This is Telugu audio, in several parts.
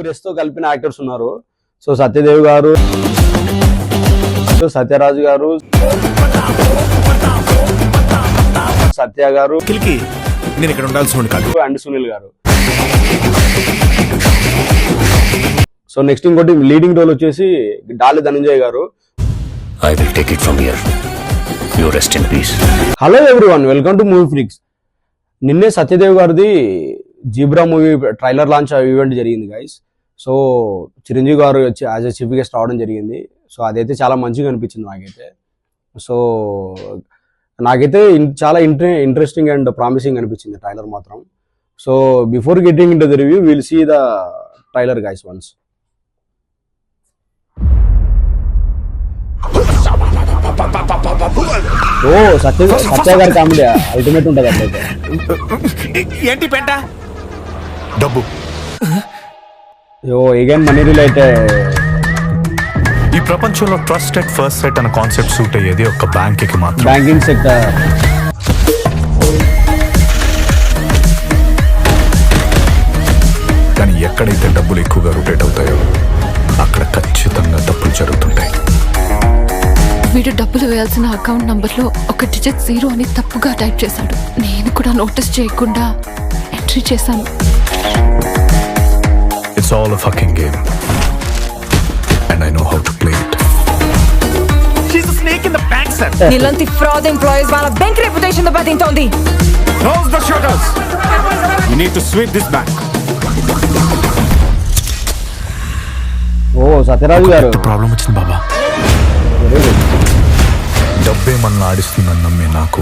ముగ్గురు కలిపిన యాక్టర్స్ ఉన్నారు. సో సత్యదేవ్ గారు, సత్యరాజు గారు, సత్య గారు, నేను ఇక్కడ ఉండాల్సిన కాదు, అండ్ సునీల్ గారు. సో నెక్స్ట్ ఇంకోటి లీడింగ్ రోల్ వచ్చేసి డాలి ధనంజయ్ గారు. I will take it from here. You rest in peace. Hello everyone, welcome to movie freaks. నిన్నే సత్యదేవ్ గారిది zebra movie trailer launch event జరిగింది గైస్. సో చిరంజీవి గారు వచ్చి యాజ్ ఎ చీఫ్ గెస్ట్ రావడం జరిగింది. సో అదైతే చాలా మంచిగా అనిపించింది నాకైతే. సో నాకైతే చాలా ఇంట్రెస్టింగ్ అండ్ ప్రామిసింగ్ అనిపించింది ట్రైలర్ మాత్రం. So before getting into the review will see the trailer guys once. Oh Satya గారి కామెడీ అల్టిమేట్ ఉంటుంది అట్లయితే. ఏంటి పెంట డబ్బు ఎగైన్ మనీ రిలేటెడ్. ఈ ప్రపంచంలో ట్రస్ట్ ఎట్ ఫస్ట్ సెట్ అనే కాన్సెప్ట్ సూట్ అయ్యేది ఒక బ్యాంక్ కి మాత్రం. Banking sector. కానీ ఎక్కడైతే డబ్బులు ఎక్కువగా రొటేట్ అవుతాయో అక్కడ ఖచ్చితంగా తప్పులు జరుగుతుంటాయి. వీడు డబ్బులు వేయాల్సిన అకౌంట్ నంబర్ లో ఒక డిజిట్ 0 అని తప్పుగా టైప్ చేశాడు. నేను కూడా నోటీస్ చేయకుండా ఎంట్రీ చేశాను. It's all a fucking game and I know how to play it. She's a snake in the bank, sir. నీలాంటి ఫ్రాడ్ ఎంప్లాయీస్ వాళ్ళ బ్యాంక్ రెప్యుటేషన్ దెబ్బతింటోంది. Close the shutters. You need to sweep this bank. Oh Satyaraju గారు. ప్రాబ్లం వచ్చింది బాబా. డబ్బే మనల్ని ఆడిస్తుందని నమ్మే నాకు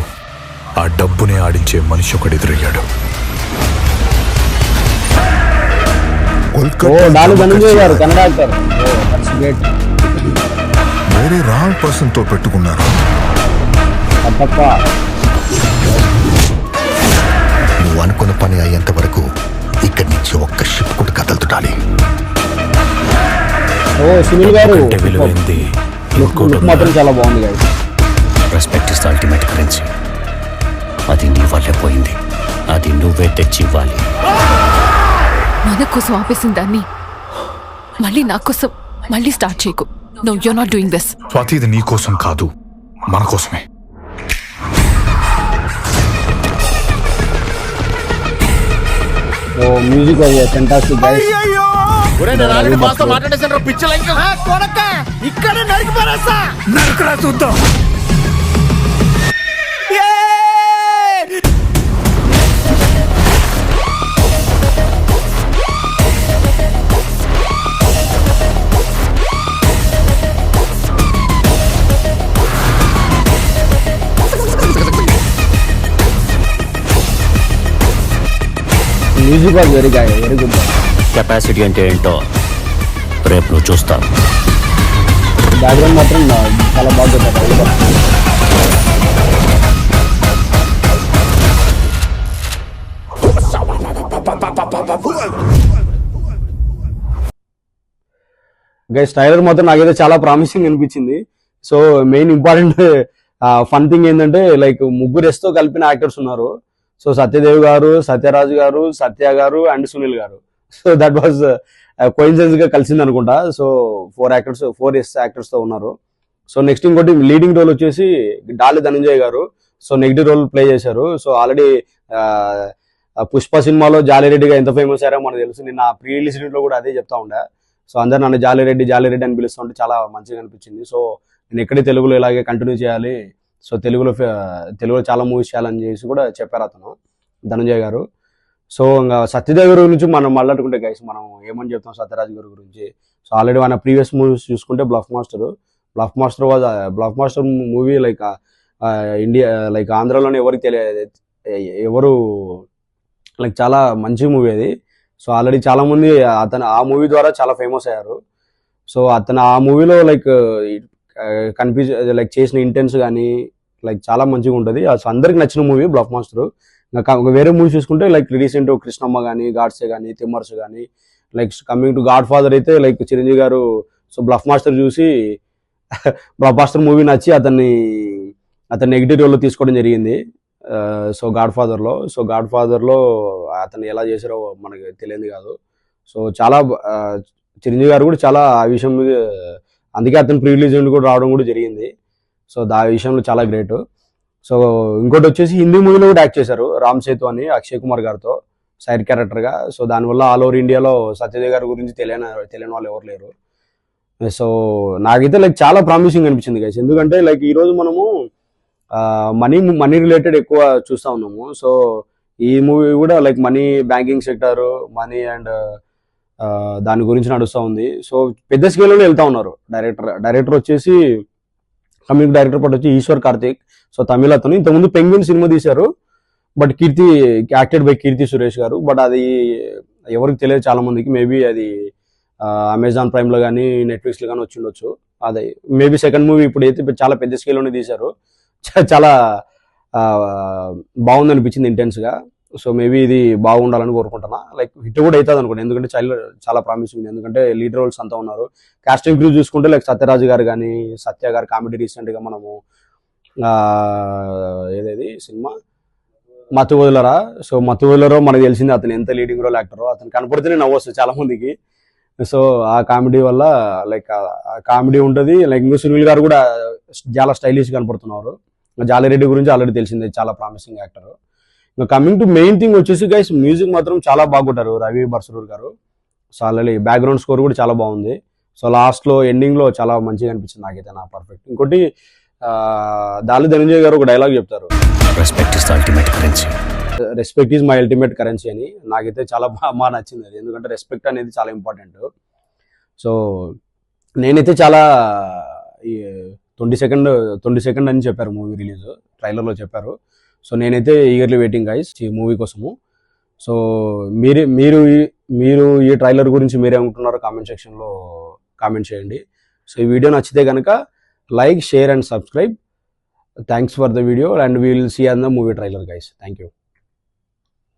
ఆ డబ్బునే ఆడించే మనిషి ఒకడు ఎదురయ్యాడు. డాలి ధనంజయ్ గారు కన్నడ యాక్టర్. వేరే రాంగ్ పర్సన్ తో పెట్టుకున్నారు. నువ్వు అనుకున్న పని అయ్యేంత వరకు ఇక్కడి నుంచి ఒక్క షిప్ కూడా కదలుతుండాలి. ఓ సునీల్ గారు విలువైంది మాత్రం చాలా బాగుంది గారు. Respect is the ultimate currency. అది నీ వల్లే పోయింది, అది నువ్వే తెచ్చి ఇవ్వాలి. మన కోసం ఆపేసిన దాన్ని మళ్ళీ నా కోసం మళ్ళీ స్టార్ట్ చేయకు. No you are not doing this. Swathi, ఇది నీ కోసం కాదు, మన కోసమే. Oh music fantastic guys. ఇక్కడ నరకరా చూద్దాం. Music was very good. Capacity అంటే ఏంటో రేపు నువ్వు చూస్తావు. బ్యాక్గ్రౌండ్ మాత్రం చాలా బాగా చెప్పారు. గైస్ ట్రైలర్ మాత్రం నాకైతే చాలా ప్రామిసింగ్ అనిపించింది. So main important fun thing ఏంటంటే లైక్ ముగ్గురు కలిపిన యాక్టర్స్ ఉన్నారు. సో సత్యదేవ్ గారు, సత్యరాజు గారు, సత్య గారు అండ్ సునీల్ గారు. సో దట్ వాజ్ కోయిన్సిడెన్స్ గా కలిసింది అనుకుంటా. సో 4 యాక్టర్స్ తో ఉన్నారు. సో నెక్స్ట్ ఇంకోటి లీడింగ్ రోల్ వచ్చేసి డాలి ధనంజయ్ గారు. సో నెగిటివ్ రోల్ ప్లే చేశారు. సో ఆల్రెడీ పుష్ప సినిమాలో జాలిరెడ్డిగా ఎంత ఫేమస్ అయ్యారో మనకు తెలుసు. నిన్న ప్రీ రిలీజ్ లో కూడా అదే చెప్తా ఉండే. సో అందరు నన్ను జాలిరెడ్డి అని పిలుస్తూ ఉంటే చాలా మంచిగా అనిపించింది. సో నేను ఎక్కడే తెలుగులో ఇలాగే కంటిన్యూ చేయాలి, సో తెలుగులో చాలా మూవీస్ చేయాలని చేసి కూడా చెప్పారు అతను ధనంజయ్ గారు. సో ఇంకా సత్యదేవ్ గారి గురించి మనం మాట్లాడుకుంటే గైస్ మనం ఏమని చెప్తాం సత్యరాజ్ గారి గురించి. సో ఆల్రెడీ మన ప్రీవియస్ మూవీస్ చూసుకుంటే bluff master movie like India like ఆంధ్రాలోనే ఎవరికి తెలియదు, ఎవరు లైక్ చాలా మంచి మూవీ అది. సో ఆల్రెడీ చాలా మంది అతను ఆ మూవీ ద్వారా చాలా ఫేమస్ అయ్యారు. సో అతను ఆ మూవీలో లైక్ లైక్ చేసిన ఇంటెన్స్ కానీ లైక్ చాలా మంచిగా ఉంటుంది. అందరికి నచ్చిన మూవీ బ్లఫ్ మాస్టర్. ఇంకా వేరే మూవీ చూసుకుంటే లైక్ రీసెంట్ కృష్ణమ్మ కానీ, గాడ్సే కానీ, తిమ్మర్స్ కానీ, like coming to God father అయితే లైక్ చిరంజీవి గారు సో బ్లఫ్ మాస్టర్ చూసి బ్లఫ్ మాస్టర్ మూవీ నచ్చి అతను నెగిటివ్ రోల్లో తీసుకోవడం జరిగింది. సో గాడ్ ఫాదర్లో అతను ఎలా చేశారో మనకి తెలియదు కాదు. సో చాలా చిరంజీవి గారు కూడా చాలా ఆ విషయం మీద అందుకే అతను ప్రీ రిలీజ్ కూడా రావడం కూడా జరిగింది. సో ఆ విషయంలో చాలా గ్రేట్. సో ఇంకోటి వచ్చేసి హిందీ మూవీలో కూడా యాక్ట్ చేశారు రామ్ సేతు అని అక్షయ్ కుమార్ గారితో సైడ్ క్యారెక్టర్గా. సో దానివల్ల ఆల్ ఓవర్ ఇండియాలో సత్యదేవ్ గారి గురించి తెలియని వాళ్ళు ఎవరు లేరు. సో నాకైతే లైక్ చాలా ప్రామిసింగ్ అనిపించింది గైస్. ఎందుకంటే లైక్ ఈరోజు మనము మనీ రిలేటెడ్ ఎక్కువ చూస్తూ ఉన్నాము. సో ఈ మూవీ కూడా like money, banking sector, money and దాని గురించి నడుస్తూ ఉంది. సో పెద్ద స్కేల్లో వెళ్తా ఉన్నారు. డైరెక్టర్ వచ్చేసి కమింగ్ డైరెక్టర్ పాటు వచ్చి ఈశ్వర్ కార్తిక్. సో తమిళ అతను ఇంతకుముందు పెంగ్విన్ సినిమా తీశారు, but acted by Keerthy Suresh గారు. బట్ అది ఎవరికి తెలియదు చాలా మందికి. మేబీ అది అమెజాన్ ప్రైమ్లో కానీ నెట్ఫ్లిక్స్లో కానీ వచ్చి ఉండొచ్చు. అదే మేబీ సెకండ్ మూవీ ఇప్పుడు అయితే చాలా పెద్ద స్కేల్లోనే తీశారు. చాలా బాగుంది అనిపించింది ఇంటెన్స్గా. సో మేబీ ఇది బాగుండాలని కోరుకుంటున్నా. లైక్ హిట్ కూడా అవుతుంది అనుకోండి, ఎందుకంటే చాలా ప్రామిసింగ్ ఉంది. ఎందుకంటే లీడ్ రోల్స్ అంతా ఉన్నారు. కాస్టింగ్ క్రూ చూసుకుంటే లైక్ సత్యరాజు గారు కానీ, సత్య గారు కామెడీ రీసెంట్గా మనము ఏదేది సినిమా మత్తు వదిలరా. సో మత్తు వదిలరో మనకు తెలిసింది అతను ఎంత లీడింగ్ రోల్ యాక్టరో. అతను కనపడితేనే నవ్వు వస్తుంది చాలా మందికి. సో ఆ కామెడీ వల్ల లైక్ కామెడీ ఉంటుంది. లైక్ ఇంకా సునీల్ గారు కూడా చాలా స్టైలిష్ కనపడుతున్నారు. జాలిరెడ్డి గురించి ఆల్రెడీ తెలిసిందే, చాలా ప్రామిసింగ్ యాక్టర్. ఇంకా కమింగ్ టు మెయిన్ థింగ్ వచ్చేసి గైస్, మ్యూజిక్ మాత్రం చాలా బాగుంటారు రవి బర్సరూర్ గారు. సో ఆల్రెడీ బ్యాక్గ్రౌండ్ స్కోర్ కూడా చాలా బాగుంది. సో లాస్ట్లో ఎండింగ్లో చాలా మంచిగా అనిపించింది నాకైతే, నా పర్ఫెక్ట్. ఇంకోటి దాలి ధనంజయ్ గారు ఒక డైలాగ్ చెప్తారు, respect is the ultimate currency. Respect is my ultimate currency అని. నాకైతే చాలా బాగా నచ్చింది అది. ఎందుకంటే రెస్పెక్ట్ అనేది చాలా ఇంపార్టెంట్. సో నేనైతే చాలా 20 సెకండ్ అని చెప్పారు మూవీ రిలీజ్, ట్రైలర్లో చెప్పారు. సో నేనైతే ఈగర్లీ వెయిటింగ్ గైస్ ఈ మూవీ కోసము. సో మీరు ఈ ట్రైలర్ గురించి మీరేమనుకుంటున్నారో కామెంట్ సెక్షన్లో కామెంట్ చేయండి. సో ఈ వీడియో నచ్చితే కనుక like, share and subscribe. Thanks for the video and we will see on the movie trailer guys. Thank you.